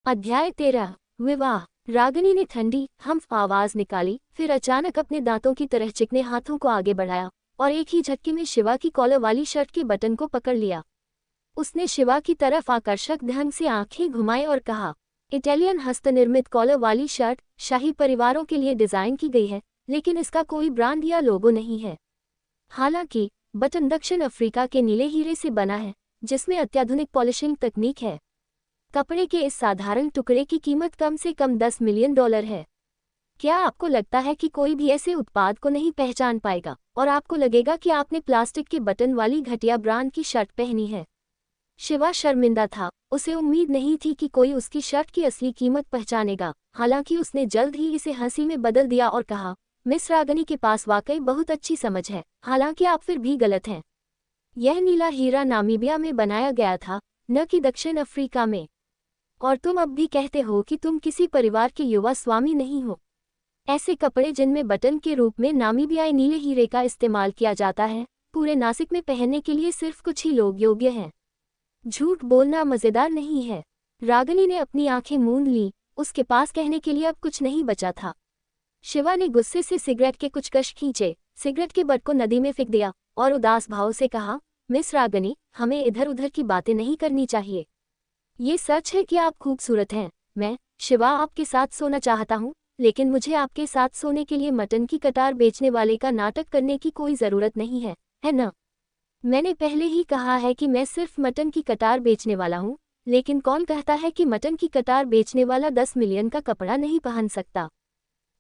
अध्याय 13 विवाह। रागिनी ने ठंडी हम्फ आवाज निकाली, फिर अचानक अपने दांतों की तरह चिकने हाथों को आगे बढ़ाया और एक ही झटके में शिवा की कॉलर वाली शर्ट के बटन को पकड़ लिया। उसने शिवा की तरफ आकर्षक ढंग से आंखें घुमाई और कहा, इटालियन हस्तनिर्मित कॉलर वाली शर्ट शाही परिवारों के लिए डिजाइन की गई है, लेकिन इसका कोई ब्रांड या लोगो नहीं है। हालांकि बटन दक्षिण अफ्रीका के नीले हीरे से बना है, जिसमें अत्याधुनिक पॉलिशिंग तकनीक है। कपड़े के इस साधारण टुकड़े की कीमत कम से कम $10 मिलियन है। क्या आपको लगता है कि कोई भी ऐसे उत्पाद को नहीं पहचान पाएगा और आपको लगेगा कि आपने प्लास्टिक के बटन वाली घटिया ब्रांड की शर्ट पहनी है? शिवा शर्मिंदा था। उसे उम्मीद नहीं थी कि कोई उसकी शर्ट की असली कीमत पहचानेगा। हालांकि उसने जल्द ही इसे हंसी में बदल दिया और कहा, मिस रागिनी के पास वाकई बहुत अच्छी समझ है, हालांकि आप फिर भी गलत हैं। यह नीला हीरा नामीबिया में बनाया गया था, न कि दक्षिण अफ्रीका में। और तुम अब भी कहते हो कि तुम किसी परिवार के युवा स्वामी नहीं हो। ऐसे कपड़े जिनमें बटन के रूप में नामीबियाई नीले हीरे का इस्तेमाल किया जाता है, पूरे नासिक में पहनने के लिए सिर्फ कुछ ही लोग योग्य हैं। झूठ बोलना मजेदार नहीं है। रागिनी ने अपनी आंखें मूंद ली। उसके पास कहने के लिए अब कुछ नहीं बचा था। शिवा ने गुस्से से सिगरेट के कुछ कश खींचे, सिगरेट के बट को नदी में फेंक दिया और उदास भाव से कहा, मिस रागिनी, हमें इधर उधर की बातें नहीं करनी चाहिए। ये सच है कि आप खूबसूरत हैं। मैं, शिवा, आपके साथ सोना चाहता हूँ, लेकिन मुझे आपके साथ सोने के लिए मटन की कटार बेचने वाले का नाटक करने की कोई ज़रूरत नहीं है ना? मैंने पहले ही कहा है कि मैं सिर्फ मटन की कटार बेचने वाला हूँ, लेकिन कौन कहता है कि मटन की कटार बेचने वाला 10 मिलियन का कपड़ा नहीं पहन सकता?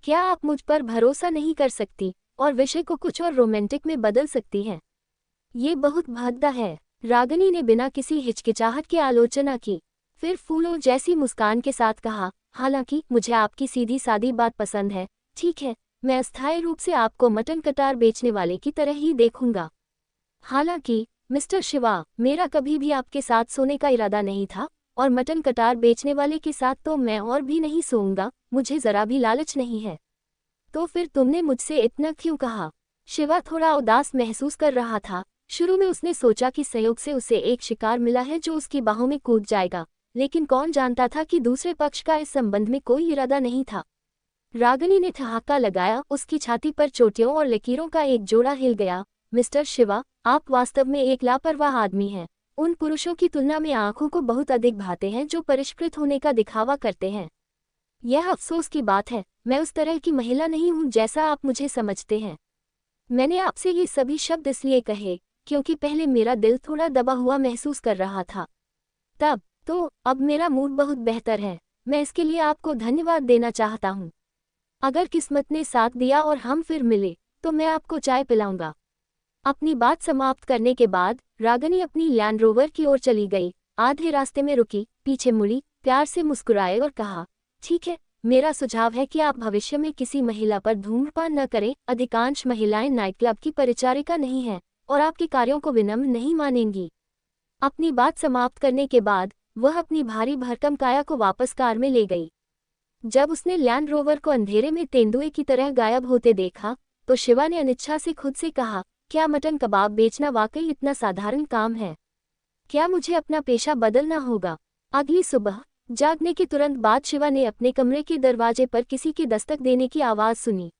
क्या आप मुझ पर भरोसा नहीं कर सकती और विषय को कुछ और रोमांटिक में बदल सकती हैं? ये बहुत भद्दा है। रागिनी ने बिना किसी हिचकिचाहट की आलोचना की, फिर फूलों जैसी मुस्कान के साथ कहा, हालांकि मुझे आपकी सीधी सादी बात पसंद है। ठीक है, मैं अस्थायी रूप से आपको मटन कटार बेचने वाले की तरह ही देखूंगा। हालांकि मिस्टर शिवा, मेरा कभी भी आपके साथ सोने का इरादा नहीं था, और मटन कटार बेचने वाले के साथ तो मैं और भी नहीं सोऊंगा। मुझे जरा भी लालच नहीं है। तो फिर तुमने मुझसे इतना क्यों कहा? शिवा थोड़ा उदास महसूस कर रहा था। शुरू में उसने सोचा कि संयोग से उसे एक शिकार मिला है जो उसकी बाहों में कूद जाएगा, लेकिन कौन जानता था कि दूसरे पक्ष का इस संबंध में कोई इरादा नहीं था। रागिनी ने ठहाका लगाया। उसकी छाती पर चोटियों और लकीरों का एक जोड़ा हिल गया। मिस्टर शिवा, आप वास्तव में एक लापरवाह आदमी हैं। उन पुरुषों की तुलना में आंखों को बहुत अधिक भाते हैं जो परिष्कृत होने का दिखावा करते हैं। यह अफसोस की बात है, मैं उस तरह की महिला नहीं हूँ जैसा आप मुझे समझते हैं। मैंने आपसे ये सभी शब्द इसलिए कहे क्योंकि पहले मेरा दिल थोड़ा दबा हुआ महसूस कर रहा था। अब मेरा मूड बहुत बेहतर है। मैं इसके लिए आपको धन्यवाद देना चाहता हूँ। अगर किस्मत ने साथ दिया और हम फिर मिले, तो मैं आपको चाय पिलाऊंगा। अपनी बात समाप्त करने के बाद रागिनी अपनी लैंड रोवर की ओर चली गई। आधे रास्ते में रुकी, पीछे मुड़ी, प्यार से मुस्कुराए और कहा, ठीक है, मेरा सुझाव है कि आप भविष्य में किसी महिला पर धूम्रपान न करें। अधिकांश महिलाएं नाइट क्लब की परिचारिका नहीं हैं और आपके कार्यों को विनम्र नहीं मानेंगी। अपनी बात समाप्त करने के बाद वह अपनी भारी भरकम काया को वापस कार में ले गई। जब उसने लैंड रोवर को अंधेरे में तेंदुए की तरह गायब होते देखा, तो शिवा ने अनिच्छा से खुद से कहा, क्या मटन कबाब बेचना वाकई इतना साधारण काम है? क्या मुझे अपना पेशा बदलना होगा? अगली सुबह जागने के तुरंत बाद शिवा ने अपने कमरे के दरवाजे पर किसी की दस्तक देने की आवाज़ सुनी।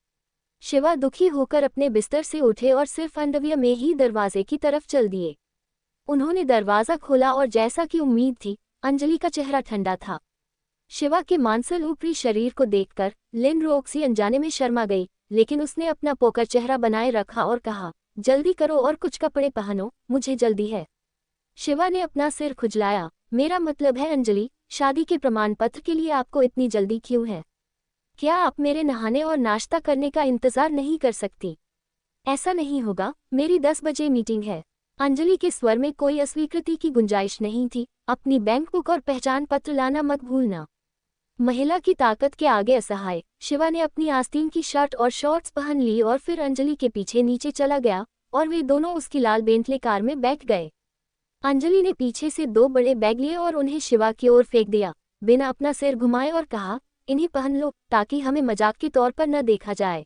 शिवा दुखी होकर अपने बिस्तर से उठे और सिर्फ अंडरवियर में ही दरवाजे की तरफ चल दिए। उन्होंने दरवाज़ा खोला और जैसा कि उम्मीद थी, अंजलि का चेहरा ठंडा था। शिवा के मांसल ऊपरी शरीर को देखकर लिन रोक्सी अनजाने में शर्मा गई, लेकिन उसने अपना पोकर चेहरा बनाए रखा और कहा, जल्दी करो और कुछ कपड़े पहनो, मुझे जल्दी है। शिवा ने अपना सिर खुजलाया। मेरा मतलब है अंजलि, शादी के प्रमाण पत्र के लिए आपको इतनी जल्दी क्यों है? क्या आप मेरे नहाने और नाश्ता करने का इंतजार नहीं कर सकती? ऐसा नहीं होगा, मेरी 10 बजे मीटिंग है। अंजलि के स्वर में कोई अस्वीकृति की गुंजाइश नहीं थी। अपनी बैंक बुक और पहचान पत्र लाना मत भूलना। महिला की ताकत के आगे असहाय शिवा ने अपनी आस्तीन की शर्ट और शॉर्ट्स पहन ली और फिर अंजलि के पीछे नीचे चला गया और वे दोनों उसकी लाल बेंटले कार में बैठ गए। अंजलि ने पीछे से 2 बड़े बैग लिए और उन्हें शिवा की ओर फेंक दिया, बिना अपना सिर घुमाए, और कहा, इन्हें पहन लो ताकि हमें मजाक के तौर पर न देखा जाए।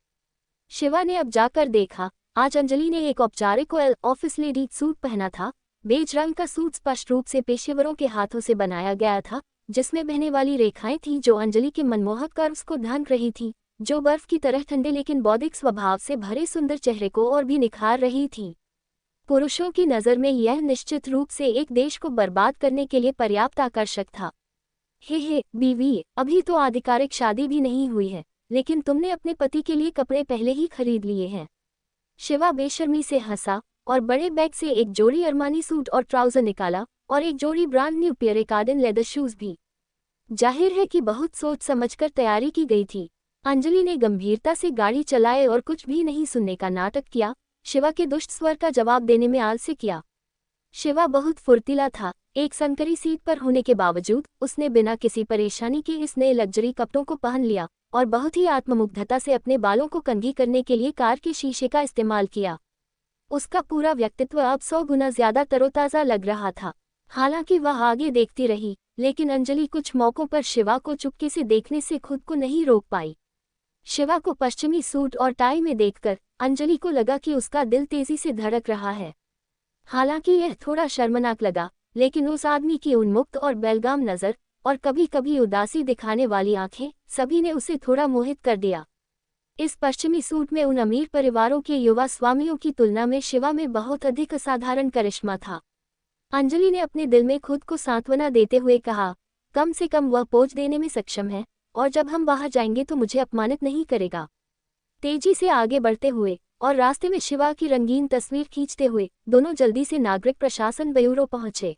शिवा ने अब जाकर देखा, आज अंजलि ने एक औपचारिक ऑफिस लेडी सूट पहना था। बेज रंग का सूट स्पष्ट रूप से पेशेवरों के हाथों से बनाया गया था जिसमें बहने वाली रेखाएं थीं जो अंजलि के मनमोहक कर्व्स को ढांक रही थीं, जो बर्फ की तरह ठंडे लेकिन बौद्धिक स्वभाव से भरे सुंदर चेहरे को और भी निखार रही थीं। पुरुषों की नज़र में यह निश्चित रूप से एक देश को बर्बाद करने के लिए पर्याप्त आकर्षक था। हे बीवी, अभी तो आधिकारिक शादी भी नहीं हुई है, लेकिन तुमने अपने पति के लिए कपड़े पहले ही खरीद लिए हैं। शिवा बेशर्मी से हंसा और बड़े बैग से एक जोड़ी अरमानी सूट और ट्राउजर निकाला और एक जोड़ी ब्रांड न्यू पियरे कार्डन लेदर शूज भी। जाहिर है कि बहुत सोच समझकर तैयारी की गई थी। अंजलि ने गंभीरता से गाड़ी चलाए और कुछ भी नहीं सुनने का नाटक किया, शिवा के दुष्ट स्वर का जवाब देने में आलस्य किया। शिवा बहुत फुर्तीला था। एक संकरी सीट पर होने के बावजूद उसने बिना किसी परेशानी के इस नए लग्जरी कपड़ों को पहन लिया और बहुत ही आत्ममुग्धता से अपने बालों को कंघी करने के लिए कार के शीशे का इस्तेमाल किया। उसका पूरा व्यक्तित्व अब 100 गुना ज्यादा तरोताज़ा लग रहा था। हालांकि वह आगे देखती रही, लेकिन अंजलि कुछ मौकों पर शिवा को चुपके से देखने से खुद को नहीं रोक पाई। शिवा को पश्चिमी सूट और टाई में देखकर अंजलि को लगा कि उसका दिल तेजी से धड़क रहा है। हालांकि यह थोड़ा शर्मनाक लगा, लेकिन उस आदमी की उन्मुक्त और बेलगाम नज़र और कभी कभी उदासी दिखाने वाली आंखें, सभी ने उसे थोड़ा मोहित कर दिया। इस पश्चिमी सूट में उन अमीर परिवारों के युवा स्वामियों की तुलना में शिवा में बहुत अधिक असाधारण करिश्मा था। अंजलि ने अपने दिल में खुद को सांत्वना देते हुए कहा, कम से कम वह पोज देने में सक्षम है, और जब हम बाहर जाएंगे तो मुझे अपमानित नहीं करेगा। तेजी से आगे बढ़ते हुए और रास्ते में शिवा की रंगीन तस्वीर खींचते हुए दोनों जल्दी से नागरिक प्रशासन ब्यूरो पहुंचे।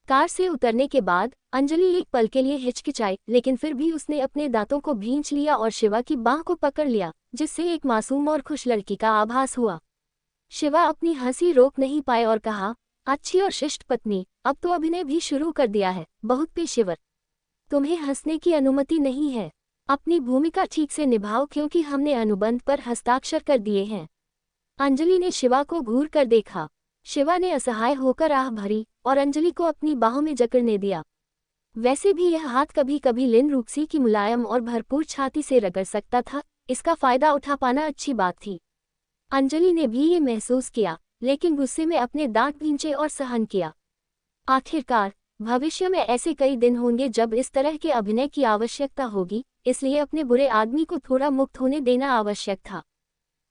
कार से उतरने के बाद अंजलि एक पल के लिए हिचकिचाई, लेकिन फिर भी उसने अपने दांतों को भींच लिया और शिवा की बाह को पकड़ लिया, जिससे एक मासूम और खुश लड़की का आभास हुआ। शिवा अपनी हंसी रोक नहीं पाए और कहा, अच्छी और शिष्ट पत्नी, अब तो अभिनय भी शुरू कर दिया है, बहुत पेशेवर। तुम्हें हंसने की अनुमति नहीं है। अपनी भूमिका ठीक से निभाओ, क्योंकि हमने अनुबंध पर हस्ताक्षर कर दिए हैं। अंजलि ने शिवा को घूर कर देखा। शिवा ने असहाय होकर आह भरी और अंजलि को अपनी बाहों में जकड़ने दिया। वैसे भी यह हाथ कभी कभी लिन रूक्सी की मुलायम और भरपूर छाती से रगड़ सकता था, इसका फायदा उठा पाना अच्छी बात थी। अंजलि ने भी ये महसूस किया, लेकिन गुस्से में अपने दांत भींचे और सहन किया। आखिरकार भविष्य में ऐसे कई दिन होंगे जब इस तरह के अभिनय की आवश्यकता होगी, इसलिए अपने बुरे आदमी को थोड़ा मुक्त होने देना आवश्यक था।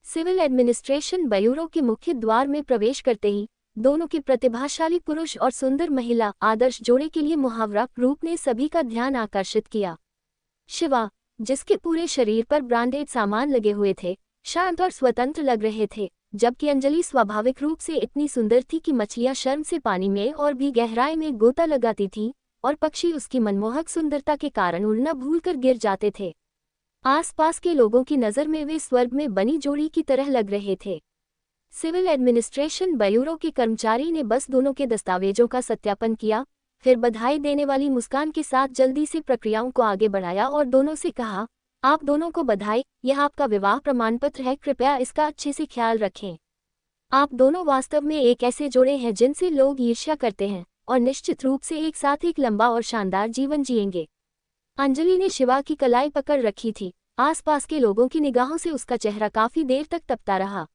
सिविल एडमिनिस्ट्रेशन ब्यूरो के मुख्य द्वार में प्रवेश करते ही दोनों के प्रतिभाशाली पुरुष और सुंदर महिला आदर्श जोड़े के लिए मुहावरा रूप ने सभी का ध्यान आकर्षित किया। शिवा, जिसके पूरे शरीर पर ब्रांडेड सामान लगे हुए थे, शांत और स्वतंत्र लग रहे थे, जबकि अंजलि स्वाभाविक रूप से इतनी सुंदर थी कि मछलियां शर्म से पानी में और भी गहराई में गोता लगाती थीं, और पक्षी उसकी मनमोहक सुंदरता के कारण उड़ना भूलकर गिर जाते थे। आसपास के लोगों की नज़र में वे स्वर्ग में बनी जोड़ी की तरह लग रहे थे। सिविल एडमिनिस्ट्रेशन ब्यूरो के कर्मचारी ने बस दोनों के दस्तावेजों का सत्यापन किया, फिर बधाई देने वाली मुस्कान के साथ जल्दी से प्रक्रियाओं को आगे बढ़ाया और दोनों से कहा, आप दोनों को बधाई, यह आपका विवाह प्रमाण पत्र है, कृपया इसका अच्छे से ख्याल रखें। आप दोनों वास्तव में एक ऐसे जोड़े हैं जिनसे लोग ईर्ष्या करते हैं, और निश्चित रूप से एक साथ एक लंबा और शानदार जीवन जिएंगे। अंजलि ने शिवा की कलाई पकड़ रखी थी। आसपास के लोगों की निगाहों से उसका चेहरा काफी देर तक तपता रहा।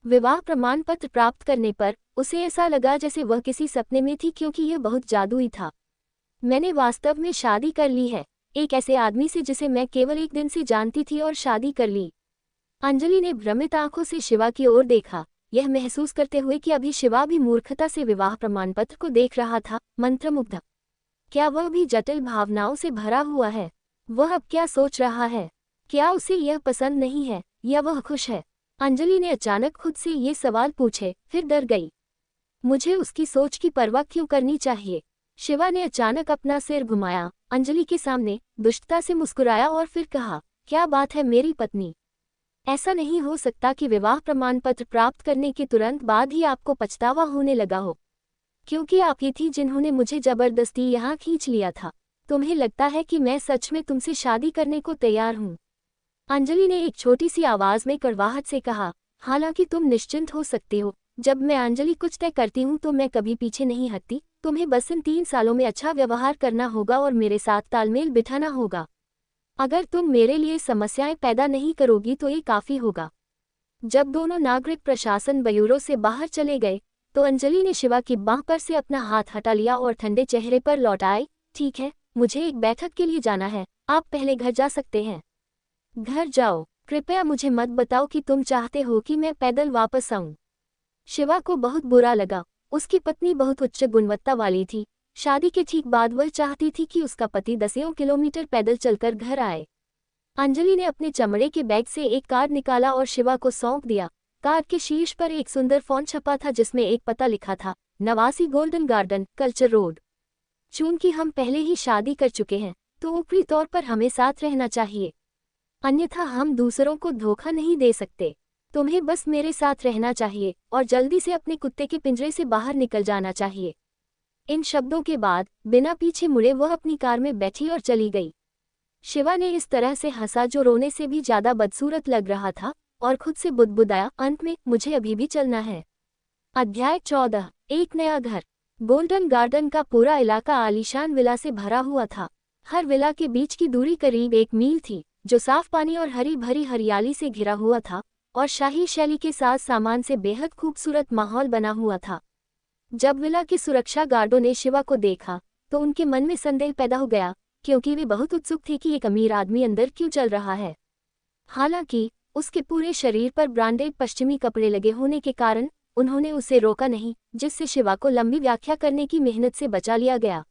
विवाह प्रमाण पत्र प्राप्त करने पर उसे ऐसा लगा जैसे वह किसी सपने में थी, क्योंकि यह बहुत जादुई था। मैंने वास्तव में शादी कर ली है, एक ऐसे आदमी से जिसे मैं केवल एक दिन से जानती थी, और शादी कर ली। अंजलि ने भ्रमित आंखों से शिवा की ओर देखा, यह महसूस करते हुए कि अभी शिवा भी मूर्खता से विवाह प्रमाण पत्र को देख रहा था, मंत्रमुग्ध। क्या वह भी जटिल भावनाओं से भरा हुआ है? वह अब क्या सोच रहा है? क्या उसे यह पसंद नहीं है, या वह खुश है? अंजलि ने अचानक खुद से ये सवाल पूछे, फिर डर गई। मुझे उसकी सोच की परवाह क्यों करनी चाहिए? शिवा ने अचानक अपना सिर घुमाया, अंजलि के सामने दुष्टता से मुस्कुराया और फिर कहा, क्या बात है मेरी पत्नी? ऐसा नहीं हो सकता कि विवाह प्रमाण पत्र प्राप्त करने के तुरंत बाद ही आपको पछतावा होने लगा हो, क्योंकि आप ही थी जिन्होंने मुझे जबरदस्ती यहाँ खींच लिया था। तुम्हें लगता है कि मैं सच में तुमसे शादी करने को तैयार हूँ? अंजलि ने एक छोटी सी आवाज में कड़वाहट से कहा, हालांकि तुम निश्चिंत हो सकते हो, जब मैं अंजलि कुछ तय करती हूँ तो मैं कभी पीछे नहीं हटती। तुम्हें बस इन 3 सालों में अच्छा व्यवहार करना होगा और मेरे साथ तालमेल बिठाना होगा। अगर तुम मेरे लिए समस्याएं पैदा नहीं करोगी तो ये काफी होगा। जब दोनों नागरिक प्रशासन ब्यूरो से बाहर चले गए तो अंजलि ने शिवा की बांह पर से अपना हाथ हटा लिया और ठंडे चेहरे पर लौटाई, ठीक है, मुझे एक बैठक के लिए जाना है, आप पहले घर जा सकते हैं। घर जाओ, कृपया मुझे मत बताओ कि तुम चाहते हो कि मैं पैदल वापस आऊं। शिवा को बहुत बुरा लगा। उसकी पत्नी बहुत उच्च गुणवत्ता वाली थी। शादी के ठीक बाद वह चाहती थी कि उसका पति दसियों किलोमीटर पैदल चलकर घर आए। अंजलि ने अपने चमड़े के बैग से एक कार्ड निकाला और शिवा को सौंप दिया। कार्ड के शीर्ष पर एक सुंदर फॉन्ट छपा था जिसमें एक पता लिखा था, 89 गोल्डन गार्डन, कल्चर रोड। चूंकि हम पहले ही शादी कर चुके हैं तो ऊपरी तौर पर हमें साथ रहना चाहिए, अन्यथा हम दूसरों को धोखा नहीं दे सकते। तुम्हें बस मेरे साथ रहना चाहिए और जल्दी से अपने कुत्ते के पिंजरे से बाहर निकल जाना चाहिए। इन शब्दों के बाद बिना पीछे मुड़े वह अपनी कार में बैठी और चली गई। शिवा ने इस तरह से हंसा जो रोने से भी ज्यादा बदसूरत लग रहा था और खुद से बुदबुदाया, अंत में मुझे अभी भी चलना है। अध्याय 14। एक नया घर। गोल्डन गार्डन का पूरा इलाका आलीशान विला से भरा हुआ था। हर विला के बीच की दूरी करीब 1 मील थी, जो साफ पानी और हरी भरी हरियाली से घिरा हुआ था और शाही शैली के साथ सामान से बेहद खूबसूरत माहौल बना हुआ था। जब विला के सुरक्षा गार्डों ने शिवा को देखा तो उनके मन में संदेह पैदा हो गया, क्योंकि वे बहुत उत्सुक थे कि एक अमीर आदमी अंदर क्यों चल रहा है। हालांकि उसके पूरे शरीर पर ब्रांडेड पश्चिमी कपड़े लगे होने के कारण उन्होंने उसे रोका नहीं, जिससे शिवा को लंबी व्याख्या करने की मेहनत से बचा लिया गया।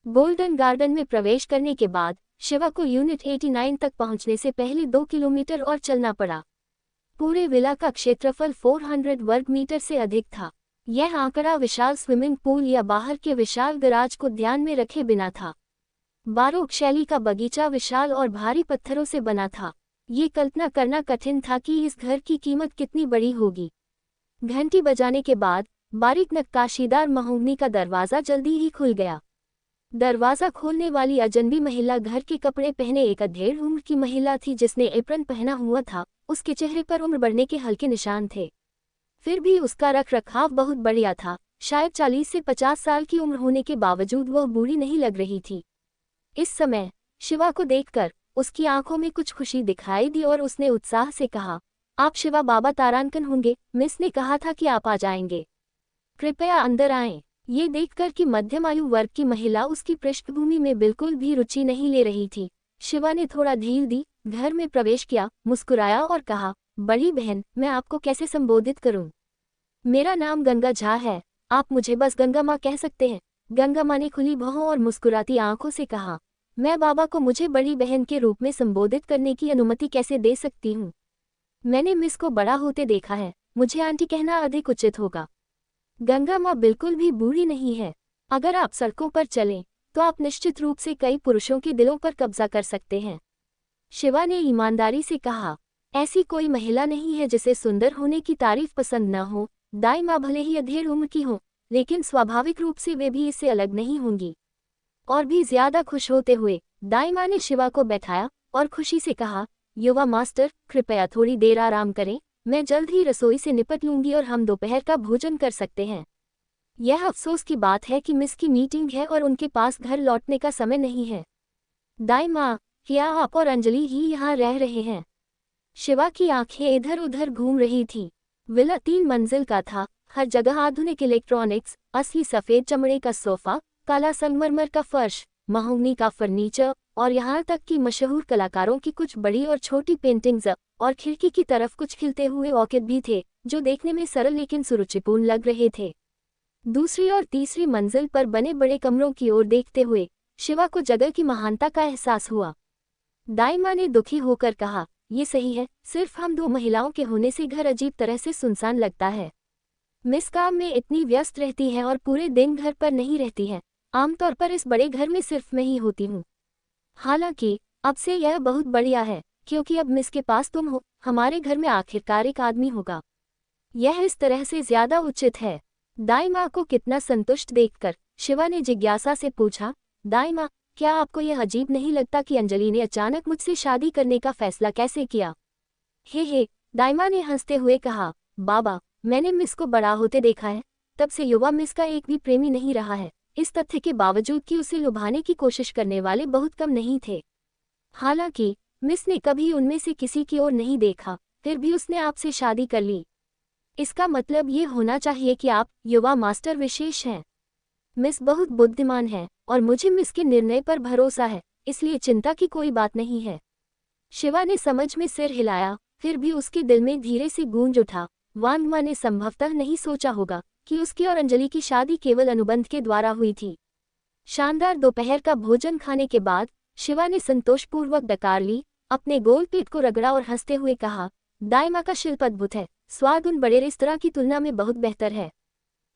गोल्डन गार्डन में प्रवेश करने के बाद शिवा को यूनिट 89 तक पहुंचने से पहले 2 किलोमीटर और चलना पड़ा। पूरे विला का क्षेत्रफल 400 वर्ग मीटर से अधिक था। यह आंकड़ा विशाल स्विमिंग पूल या बाहर के विशाल गराज को ध्यान में रखे बिना था। बारोक शैली का बगीचा विशाल और भारी पत्थरों से बना था। ये कल्पना करना कठिन था कि इस घर की कीमत कितनी बड़ी होगी। घंटी बजाने के बाद बारीक नक्काशीदार महोगनी का दरवाज़ा जल्दी ही खुल गया। दरवाज़ा खोलने वाली अजनबी महिला घर के कपड़े पहने एक अधेड़ उम्र की महिला थी जिसने एप्रन पहना हुआ था। उसके चेहरे पर उम्र बढ़ने के हल्के निशान थे, फिर भी उसका रख रखाव बहुत बढ़िया था। शायद 40 से 50 साल की उम्र होने के बावजूद वह बूढ़ी नहीं लग रही थी। इस समय शिवा को देखकर उसकी आंखों में कुछ खुशी दिखाई दी और उसने उत्साह से कहा, आप शिवा बाबा तारानकन होंगे। मिस ने कहा था कि आप आ जाएंगे, कृपया अंदर आएं। ये देखकर कि मध्यम आयु वर्ग की महिला उसकी पृष्ठभूमि में बिल्कुल भी रुचि नहीं ले रही थी, शिवा ने थोड़ा ढील दी, घर में प्रवेश किया, मुस्कुराया और कहा, बड़ी बहन, मैं आपको कैसे संबोधित करूं? मेरा नाम गंगा झा है, आप मुझे बस गंगा माँ कह सकते हैं। गंगा माँ ने खुली भौहों और मुस्कुराती आंखों से कहा, मैं बाबा को मुझे बड़ी बहन के रूप में संबोधित करने की अनुमति कैसे दे सकती हूँ? मैंने मिस को बड़ा होते देखा है, मुझे आंटी कहना अधिक उचित होगा। गंगा माँ बिल्कुल भी बूढ़ी नहीं है। अगर आप सड़कों पर चलें तो आप निश्चित रूप से कई पुरुषों के दिलों पर कब्जा कर सकते हैं। शिवा ने ईमानदारी से कहा, ऐसी कोई महिला नहीं है जिसे सुंदर होने की तारीफ पसंद न हो। दाई माँ भले ही अधेड़ उम्र की हो, लेकिन स्वाभाविक रूप से वे भी इससे अलग नहीं होंगी। और भी ज्यादा खुश होते हुए दाई माँ ने शिवा को बैठाया और खुशी से कहा, युवा मास्टर, कृपया थोड़ी देर आराम करें, मैं जल्द ही रसोई से निपट लूंगी और हम दोपहर का भोजन कर सकते हैं। यह अफसोस की बात है कि मिस की मीटिंग है और उनके पास घर लौटने का समय नहीं है। दाई माँ, क्या आप और अंजलि ही यहाँ रह रहे हैं? शिवा की आंखें इधर उधर घूम रही थीं। विला 3 मंजिल का था। हर जगह आधुनिक इलेक्ट्रॉनिक्स, असली सफेद चमड़े का सोफा, काला संगमरमर का फर्श, महोगनी का फर्नीचर और यहाँ तक कि मशहूर कलाकारों की कुछ बड़ी और छोटी पेंटिंग्स और खिड़की की तरफ कुछ खिलते हुए ऑर्किड भी थे, जो देखने में सरल लेकिन सुरुचिपूर्ण लग रहे थे। दूसरी और तीसरी मंजिल पर बने बड़े कमरों की ओर देखते हुए शिवा को जगह की महानता का एहसास हुआ। दाई माँ ने दुखी होकर कहा, ये सही है, सिर्फ हम 2 महिलाओं के होने से घर अजीब तरह से सुनसान लगता है। मिस काम में इतनी व्यस्त रहती है और पूरे दिन घर पर नहीं रहती है। आमतौर पर इस बड़े घर में सिर्फ मैं ही होती हूँ। हालांकि अब से यह बहुत बढ़िया है, क्योंकि अब मिस के पास तुम हो। हमारे घर में आखिरकार एक आदमी होगा। यह इस तरह से ज्यादा उचित है। दाई माँ को कितना संतुष्ट देखकर शिवा ने जिज्ञासा से पूछा, दाई माँ, क्या आपको यह अजीब नहीं लगता कि अंजलि ने अचानक मुझसे शादी करने का फैसला कैसे किया? हे, दाई माँ ने हंसते हुए कहा, बाबा, मैंने मिस को बड़ा होते देखा है, तब से युवा मिस का एक भी प्रेमी नहीं रहा है, इस तथ्य के बावजूद कि उसे लुभाने की कोशिश करने वाले बहुत कम नहीं थे। हालांकि मिस ने कभी उनमें से किसी की ओर नहीं देखा, फिर भी उसने आपसे शादी कर ली। इसका मतलब ये होना चाहिए कि आप, युवा मास्टर, विशेष हैं। मिस बहुत बुद्धिमान है और मुझे मिस के निर्णय पर भरोसा है, इसलिए चिंता की कोई बात नहीं है। शिवा ने समझ में सिर हिलाया, फिर भी उसके दिल में धीरे से गूंज उठा। वांग माँ ने संभवतः नहीं सोचा होगा कि उसकी और अंजलि की शादी केवल अनुबंध के द्वारा हुई थी। शानदार दोपहर का भोजन खाने के बाद शिवा ने संतोषपूर्वक डकार ली, अपने गोल पेट को रगड़ा और हंसते हुए कहा, दाई माँ का शिल्प अद्भुत है, स्वाद उन बड़े रेस्तरां की तुलना में बहुत बेहतर है।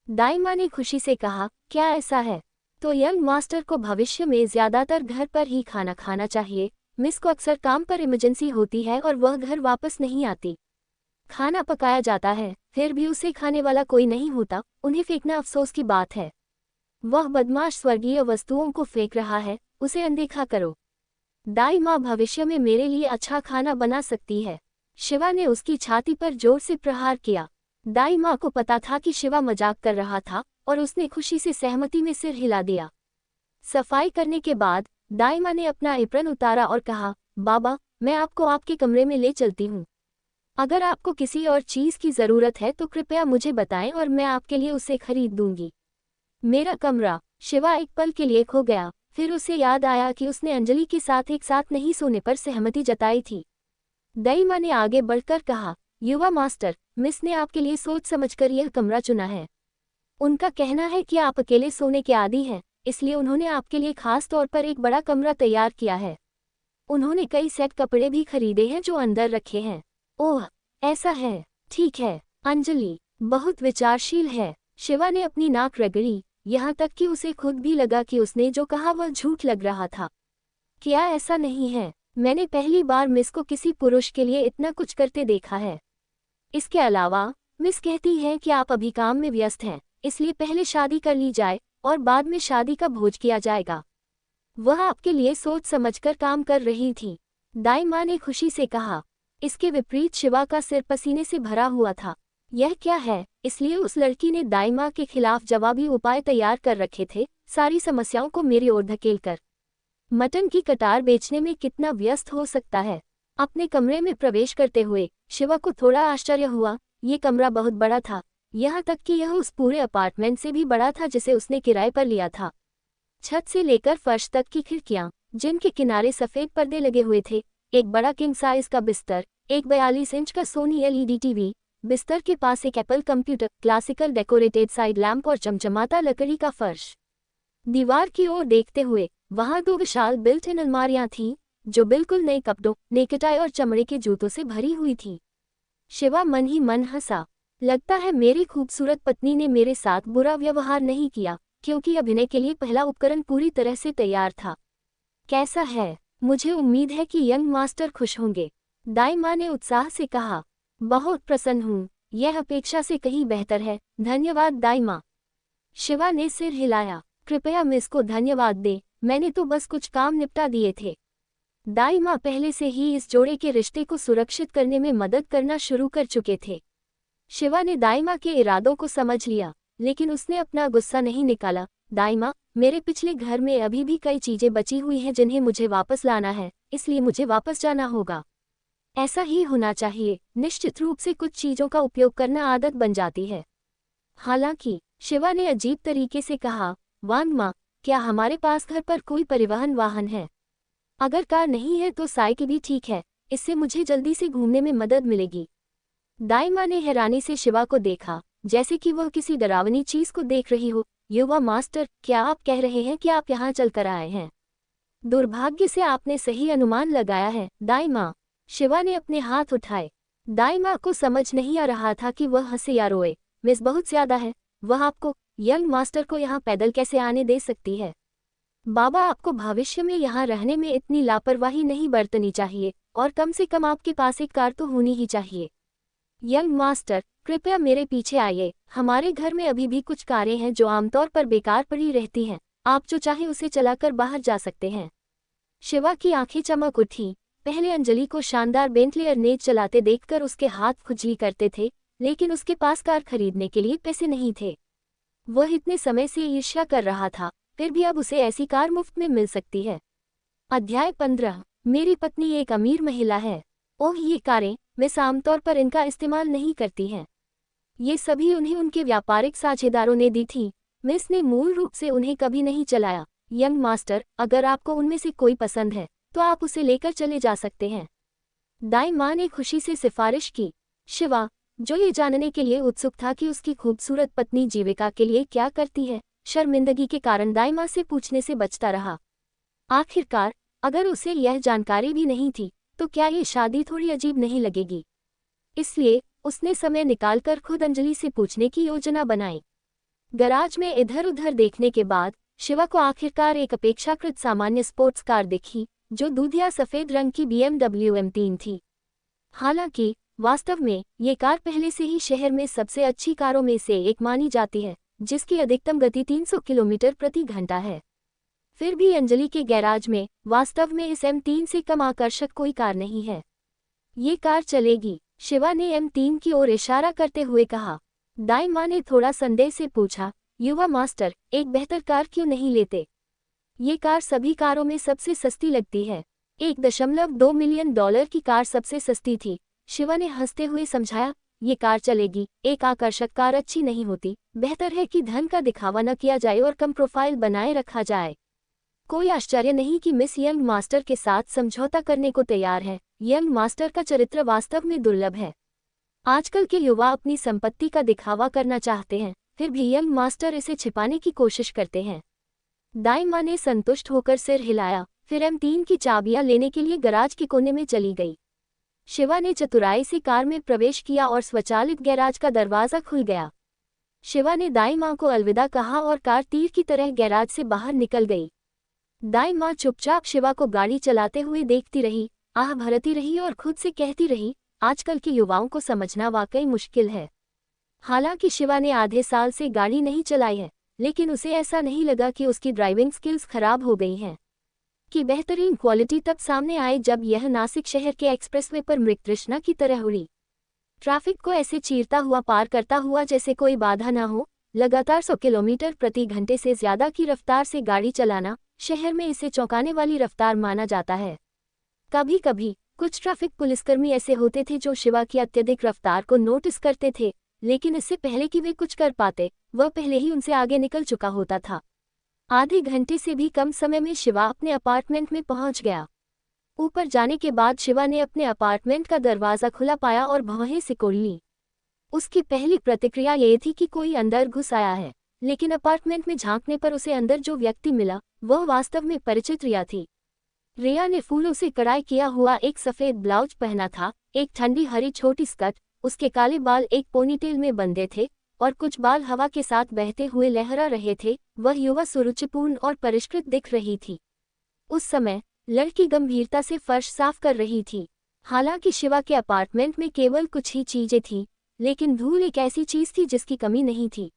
दाई माँ ने खुशी से कहा, क्या ऐसा है? तो यंग मास्टर को भविष्य में ज्यादातर घर पर ही खाना खाना चाहिए। मिस को अक्सर काम पर इमरजेंसी होती है और वह घर वापस नहीं आती। खाना पकाया जाता है, फिर भी उसे खाने वाला कोई नहीं होता, उन्हें फेंकना अफसोस की बात है। वह बदमाश स्वर्गीय वस्तुओं को फेंक रहा है, उसे अनदेखा करो। दाई माँ भविष्य में मेरे लिए अच्छा खाना बना सकती है। शिवा ने उसकी छाती पर जोर से प्रहार किया। दाई माँ को पता था कि शिवा मजाक कर रहा था और उसने खुशी से सहमति में सिर हिला दिया। सफाई करने के बाद दाई माँ ने अपना एप्रन उतारा और कहा, बाबा, मैं आपको आपके कमरे में ले चलती हूँ। अगर आपको किसी और चीज़ की ज़रूरत है तो कृपया मुझे बताएं और मैं आपके लिए उसे खरीद दूंगी। मेरा कमरा। शिवा एक पल के लिए खो गया, फिर उसे याद आया कि उसने अंजलि के साथ एक साथ नहीं सोने पर सहमति जताई थी। दाई माँ ने आगे बढ़कर कहा, युवा मास्टर, मिस ने आपके लिए सोच समझकर यह कमरा चुना है। उनका कहना है कि आप अकेले सोने के आदी हैं, इसलिए उन्होंने आपके लिए खास तौर पर एक बड़ा कमरा तैयार किया है। उन्होंने कई सेट कपड़े भी खरीदे हैं जो अंदर रखे हैं। ओह, ऐसा है, ठीक है। अंजलि बहुत विचारशील है। शिवा ने अपनी नाक रगड़ी, यहाँ तक कि उसे खुद भी लगा कि उसने जो कहा वह झूठ लग रहा था। क्या ऐसा नहीं है? मैंने पहली बार मिस को किसी पुरुष के लिए इतना कुछ करते देखा है। इसके अलावा मिस कहती है कि आप अभी काम में व्यस्त हैं, इसलिए पहले शादी कर ली जाए और बाद में शादी का भोज किया जाएगा। वह आपके लिए सोच समझकर काम कर रही थी। दाई माँ ने खुशी से कहा। इसके विपरीत शिवा का सिर पसीने से भरा हुआ था। यह क्या है? इसलिए उस लड़की ने दाई माँ के खिलाफ जवाबी उपाय तैयार कर रखे थे, सारी समस्याओं को मेरी ओर धकेलकर। मटन की कटार बेचने में कितना व्यस्त हो सकता है। अपने कमरे में प्रवेश करते हुए शिवा को थोड़ा आश्चर्य हुआ। ये कमरा बहुत बड़ा था, यहाँ तक कि यह उस पूरे अपार्टमेंट से भी बड़ा था जिसे उसने किराए पर लिया था। छत से लेकर फर्श तक की खिड़कियां, जिनके किनारे सफेद पर्दे लगे हुए थे, एक बड़ा किंग साइज का बिस्तर, एक 42 इंच का सोनी एलईडी टीवी, बिस्तर के पास एक Apple computer, classical decorated side lamp और चमचमाता लकड़ी का फर्श। दीवार की ओर देखते हुए वहां 2 विशाल बिल्ट इन अलमारियां थीं, जो बिल्कुल नए कपड़ों, नेकटाई और चमड़े के जूतों से भरी हुई थी। शिवा मन ही मन हंसा। लगता है मेरी खूबसूरत पत्नी ने मेरे साथ बुरा व्यवहार नहीं किया, क्योंकि अभिनय के लिए पहला उपकरण पूरी तरह से तैयार था। कैसा है? मुझे उम्मीद है कि यंग मास्टर खुश होंगे, दाई माँ ने उत्साह से कहा। बहुत प्रसन्न हूँ, यह अपेक्षा से कहीं बेहतर है, धन्यवाद दाई माँ। शिवा ने सिर हिलाया। कृपया मिस को धन्यवाद दे, मैंने तो बस कुछ काम निपटा दिए थे। दाई माँ पहले से ही इस जोड़े के रिश्ते को सुरक्षित करने में मदद करना शुरू कर चुके थे। शिवा ने दाई माँ के इरादों को समझ लिया, लेकिन उसने अपना गुस्सा नहीं निकाला। दाई माँ, मेरे पिछले घर में अभी भी कई चीजें बची हुई हैं जिन्हें मुझे वापस लाना है, इसलिए मुझे वापस जाना होगा। ऐसा ही होना चाहिए। निश्चित रूप से कुछ चीजों का उपयोग करना आदत बन जाती है। हालांकि, शिवा ने अजीब तरीके से कहा, वांग माँ, क्या हमारे पास घर पर कोई परिवहन वाहन है? अगर कार नहीं है तो साइकिल भी ठीक है, इससे मुझे जल्दी से घूमने में मदद मिलेगी। दाई माँ ने हैरानी से शिवा को देखा, जैसे कि वह किसी डरावनी चीज को देख रही हो। युवा मास्टर, क्या आप कह रहे हैं कि आप यहाँ चलकर आए हैं? दुर्भाग्य से आपने सही अनुमान लगाया है, दाई माँ। शिवा ने अपने हाथ उठाए। दाई माँ को समझ नहीं आ रहा था कि वह हंसे या रोए। मिस बहुत ज्यादा है, वह आपको, यंग मास्टर को यहाँ पैदल कैसे आने दे सकती है? बाबा, आपको भविष्य में यहाँ रहने में इतनी लापरवाही नहीं बरतनी चाहिए, और कम से कम आपके पास एक कार तो होनी ही चाहिए। यंग मास्टर, कृपया मेरे पीछे आइए। हमारे घर में अभी भी कुछ कारें हैं जो आमतौर पर बेकार पड़ी रहती हैं, आप जो चाहे उसे चलाकर बाहर जा सकते हैं। शिवा की आंखें चमक उठी। पहले अंजलि को शानदार बेंटली अर्नेज चलाते देखकर उसके हाथ खुजली करते थे, लेकिन उसके पास कार खरीदने के लिए पैसे नहीं थे। वह इतने समय से ईर्ष्या कर रहा था, फिर भी अब उसे ऐसी कार मुफ्त में मिल सकती है। अध्याय 15। मेरी पत्नी एक अमीर महिला है। ओह, ये कारें, मिस आमतौर पर इनका इस्तेमाल नहीं करती हैं। ये सभी उन्हें उनके व्यापारिक साझेदारों ने दी थी। मिस ने मूल रूप से उन्हें कभी नहीं चलाया, यंग मास्टर, अगर आपको उनमें से कोई पसंद है तो आप उसे लेकर चले जा सकते हैं। दाई माँ ने खुशी से सिफारिश की। शिवा, जो ये जानने के लिए उत्सुक था कि उसकी खूबसूरत पत्नी जीविका के लिए क्या करती है, शर्मिंदगी के कारण दाई माँ से पूछने से बचता रहा। आखिरकार, अगर उसे यह जानकारी भी नहीं थी तो क्या ये शादी थोड़ी अजीब नहीं लगेगी? इसलिए उसने समय निकालकर खुद अंजलि से पूछने की योजना बनाई। गराज में इधर उधर देखने के बाद शिवा को आखिरकार एक अपेक्षाकृत सामान्य स्पोर्ट्स कार दिखी, जो दूधिया सफेद रंग की BMW M3 थी। हालांकि वास्तव में ये कार पहले से ही शहर में सबसे अच्छी कारों में से एक मानी जाती है, जिसकी अधिकतम गति 300 किलोमीटर प्रति घंटा है। फिर भी अंजलि के गैराज में वास्तव में इस M3 से कम आकर्षक कोई कार नहीं है। ये कार चलेगी, शिवा ने M3 की ओर इशारा करते हुए कहा। दाई माँ ने थोड़ा संदेह से पूछा, युवा मास्टर, एक बेहतर कार क्यों नहीं लेते? ये कार सभी कारों में सबसे सस्ती लगती है। $1.2 मिलियन की कार सबसे सस्ती थी, शिवा ने हंसते हुए समझाया। ये कार चलेगी, एक आकर्षक कार अच्छी नहीं होती, बेहतर है कि धन का दिखावा न किया जाए और कम प्रोफाइल बनाए रखा जाए। कोई आश्चर्य नहीं कि मिस यंग मास्टर के साथ समझौता करने को तैयार है। यंग मास्टर का चरित्र वास्तव में दुर्लभ है। आजकल के युवा अपनी संपत्ति का दिखावा करना चाहते हैं, फिर भी यंग मास्टर इसे छिपाने की कोशिश करते हैं। दाई माँ ने संतुष्ट होकर सिर हिलाया, फिर M3 की चाबियां लेने के लिए गराज के कोने में चली गई। शिवा ने चतुराई से कार में प्रवेश किया और स्वचालित गैराज का दरवाजा खुल गया। शिवा ने दाई माँ को अलविदा कहा और कार तीर की तरह गैराज से बाहर निकल गई। दाई माँ चुपचाप शिवा को गाड़ी चलाते हुए देखती रही, आह भरती रही और खुद से कहती रही, आजकल के युवाओं को समझना वाकई मुश्किल है। हालांकि शिवा ने आधे साल से गाड़ी नहीं चलाई है, लेकिन उसे ऐसा नहीं लगा कि उसकी ड्राइविंग स्किल्स खराब हो गई हैं। कि बेहतरीन क्वालिटी तब सामने आए जब यह नासिक शहर के एक्सप्रेसवे पर मृगतृष्णा की तरह उड़ी। ट्रैफिक को ऐसे चीरता हुआ पार करता हुआ जैसे कोई बाधा न हो। लगातार 100 किलोमीटर प्रति घंटे से ज्यादा की रफ्तार से गाड़ी चलाना शहर में इसे चौंकाने वाली रफ्तार माना जाता है। कभी कभी कुछ ट्रैफिक पुलिसकर्मी ऐसे होते थे जो शिवा की अत्यधिक रफ्तार को नोटिस करते थे, लेकिन इससे पहले कि वे कुछ कर पाते, वह पहले ही उनसे आगे निकल चुका होता था। आधे घंटे से भी कम समय में शिवा अपने अपार्टमेंट में पहुंच गया। ऊपर जाने के बाद शिवा ने अपने अपार्टमेंट का दरवाज़ा खुला पाया और भौहें सिकोड़ लीं। उसकी पहली प्रतिक्रिया ये थी कि कोई अंदर घुस आया है, लेकिन अपार्टमेंट में झांकने पर उसे अंदर जो व्यक्ति मिला वह वास्तव में परिचित रिया थी। रिया ने फूलों से कढ़ाई किया हुआ एक सफ़ेद ब्लाउज पहना था, एक ठंडी हरी छोटी स्कर्ट, उसके काले बाल एक पोनीटेल में बंधे थे और कुछ बाल हवा के साथ बहते हुए लहरा रहे थे। वह युवा सुरुचिपूर्ण और परिष्कृत दिख रही थी। उस समय लड़की गंभीरता से फर्श साफ कर रही थी। हालांकि शिवा के अपार्टमेंट में केवल कुछ ही चीजें थीं, लेकिन धूल एक ऐसी चीज थी जिसकी कमी नहीं थी।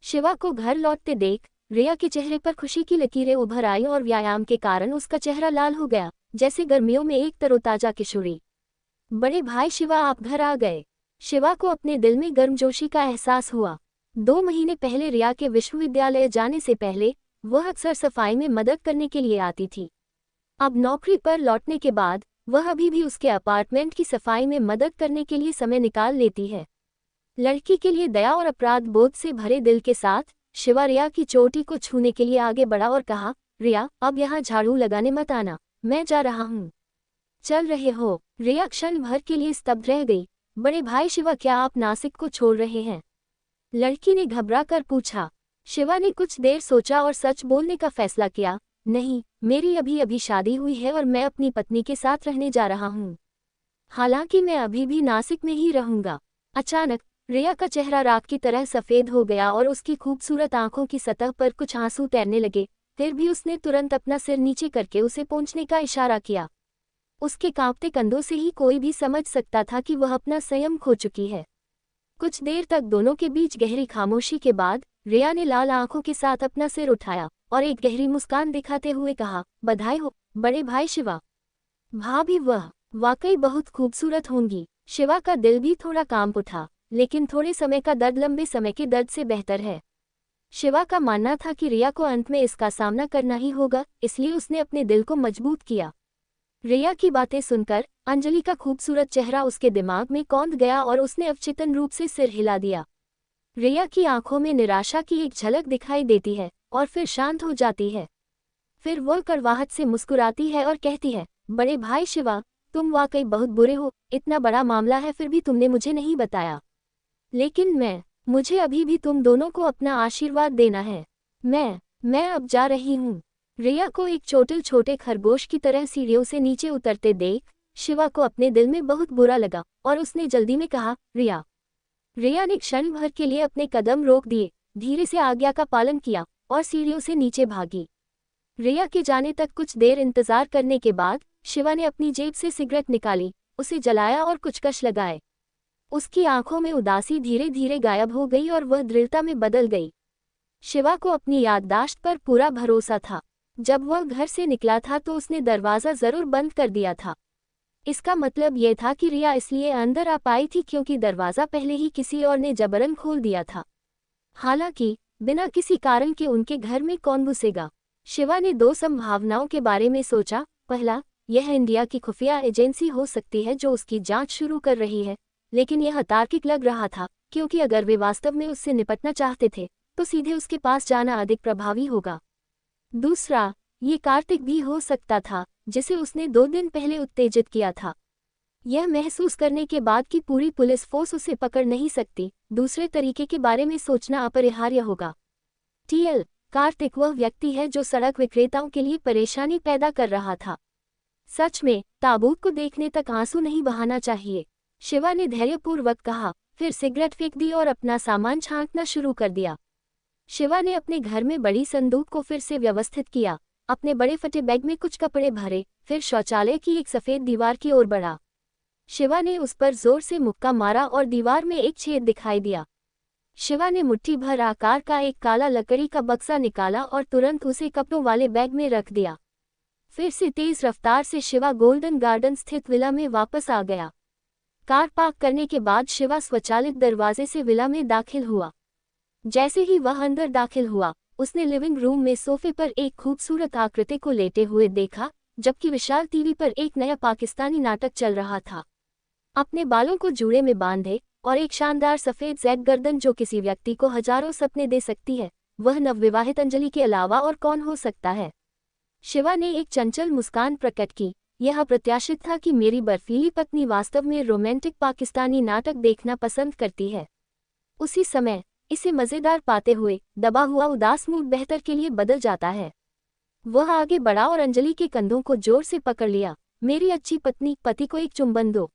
शिवा को घर लौटते देख रिया के चेहरे पर खुशी की लकीरें उभर आई और व्यायाम के कारण उसका चेहरा लाल हो गया, जैसे गर्मियों में एक तरोताजा किशोरी। बड़े भाई शिवा, आप घर आ गए। शिवा को अपने दिल में गर्मजोशी का एहसास हुआ। 2 महीने पहले रिया के विश्वविद्यालय जाने से पहले वह अक्सर सफाई में मदद करने के लिए आती थी। अब नौकरी पर लौटने के बाद वह अभी भी उसके अपार्टमेंट की सफाई में मदद करने के लिए समय निकाल लेती है। लड़की के लिए दया और अपराध बोध से भरे दिल के साथ शिवा रिया की चोटी को छूने के लिए आगे बढ़ा और कहा, रिया, अब यहाँ झाड़ू लगाने मत आना, मैं जा रहा हूँ। चल रहे हो? रिया क्षण भर के लिए स्तब्ध रह गई। बड़े भाई शिवा, क्या आप नासिक को छोड़ रहे हैं? लड़की ने घबरा कर पूछा। शिवा ने कुछ देर सोचा और सच बोलने का फैसला किया, नहीं, मेरी अभी अभी शादी हुई है और मैं अपनी पत्नी के साथ रहने जा रहा हूँ। हालांकि मैं अभी भी नासिक में ही रहूंगा। अचानक रिया का चेहरा राख की तरह सफ़ेद हो गया और उसकी खूबसूरत आंखों की सतह पर कुछ आंसू तैरने लगे। फिर भी उसने तुरंत अपना सिर नीचे करके उसे पहुंचने का इशारा किया। उसके कांपते कंधों से ही कोई भी समझ सकता था कि वह अपना संयम खो चुकी है। कुछ देर तक दोनों के बीच गहरी खामोशी के बाद रिया ने लाल आंखों के साथ अपना सिर उठाया और एक गहरी मुस्कान दिखाते हुए कहा, बधाई हो बड़े भाई शिवा। भाभी, वह वाकई बहुत खूबसूरत होंगी। शिवा का दिल भी थोड़ा कांप उठा, लेकिन थोड़े समय का दर्द लंबे समय के दर्द से बेहतर है। शिवा का मानना था कि रिया को अंत में इसका सामना करना ही होगा, इसलिए उसने अपने दिल को मजबूत किया। रिया की बातें सुनकर अंजलि का खूबसूरत चेहरा उसके दिमाग में कौंध गया और उसने अवचेतन रूप से सिर हिला दिया। रिया की आंखों में निराशा की एक झलक दिखाई देती है और फिर शांत हो जाती है। फिर वो कड़वाहट से मुस्कुराती है और कहती है, बड़े भाई शिवा, तुम वाकई बहुत बुरे हो, इतना बड़ा मामला है फिर भी तुमने मुझे नहीं बताया। लेकिन मुझे अभी भी तुम दोनों को अपना आशीर्वाद देना है। मैं अब जा रही हूँ। रिया को एक छोटे खरगोश की तरह सीढ़ियों से नीचे उतरते देख शिवा को अपने दिल में बहुत बुरा लगा और उसने जल्दी में कहा, रिया। रिया ने क्षण भर के लिए अपने कदम रोक दिए, धीरे से आज्ञा का पालन किया और सीढ़ियों से नीचे भागी। रिया के जाने तक कुछ देर इंतजार करने के बाद शिवा ने अपनी जेब से सिगरेट निकाली, उसे जलाया और कुछ कश लगाए। उसकी आंखों में उदासी धीरे धीरे गायब हो गई और वह दृढ़ता में बदल गई। शिवा को अपनी याददाश्त पर पूरा भरोसा था। जब वह घर से निकला था तो उसने दरवाज़ा जरूर बंद कर दिया था। इसका मतलब यह था कि रिया इसलिए अंदर आ पाई थी क्योंकि दरवाज़ा पहले ही किसी और ने जबरन खोल दिया था। हालांकि बिना किसी कारण के उनके घर में कौन घुसेगा। शिवा ने दो संभावनाओं के बारे में सोचा। पहला, यह इंडिया की खुफिया एजेंसी हो सकती है जो उसकी जांच शुरू कर रही है, लेकिन यह अतार्किक लग रहा था क्योंकि अगर वे वास्तव में उससे निपटना चाहते थे तो सीधे उसके पास जाना अधिक प्रभावी होगा। दूसरा, ये कार्तिक भी हो सकता था जिसे उसने 2 दिन पहले उत्तेजित किया था। यह महसूस करने के बाद कि पूरी पुलिस फोर्स उसे पकड़ नहीं सकती, दूसरे तरीके के बारे में सोचना अपरिहार्य होगा। टीएल, कार्तिक वह व्यक्ति है जो सड़क विक्रेताओं के लिए परेशानी पैदा कर रहा था। सच में ताबूत को देखने तक आंसू नहीं बहाना चाहिए, शिवा ने धैर्यपूर्वक कहा, फिर सिगरेट फेंक दी और अपना सामान छांटना शुरू कर दिया। शिवा ने अपने घर में बड़ी संदूक को फिर से व्यवस्थित किया, अपने बड़े फटे बैग में कुछ कपड़े भरे, फिर शौचालय की एक सफ़ेद दीवार की ओर बढ़ा। शिवा ने उस पर जोर से मुक्का मारा और दीवार में एक छेद दिखाई दिया। शिवा ने मुट्ठी भर आकार का एक काला लकड़ी का बक्सा निकाला और तुरंत उसे कपड़ों वाले बैग में रख दिया। फिर से तेज रफ्तार से शिवा गोल्डन गार्डन स्थित विला में वापस आ गया। कार पार्क करने के बाद शिवा स्वचालित दरवाजे से विला में दाखिल हुआ। जैसे ही वह अंदर दाखिल हुआ, उसने लिविंग रूम में सोफे पर एक खूबसूरत आकृति को लेटे हुए देखा, जबकि विशाल टीवी पर एक नया पाकिस्तानी नाटक चल रहा था। अपने बालों को जूड़े में बांधे और एक शानदार सफ़ेद ज़ेड गर्दन जो किसी व्यक्ति को हजारों सपने दे सकती है, वह नवविवाहित अंजलि के अलावा और कौन हो सकता है। शिवा ने एक चंचल मुस्कान प्रकट की। यह अप्रत्याशित था कि मेरी बर्फीली पत्नी वास्तव में रोमांटिक पाकिस्तानी नाटक देखना पसंद करती है। उसी समय इसे मज़ेदार पाते हुए दबा हुआ उदास मूड बेहतर के लिए बदल जाता है। वह आगे बढ़ा और अंजलि के कंधों को जोर से पकड़ लिया। मेरी अच्छी पत्नी, पति को एक चुंबन दो।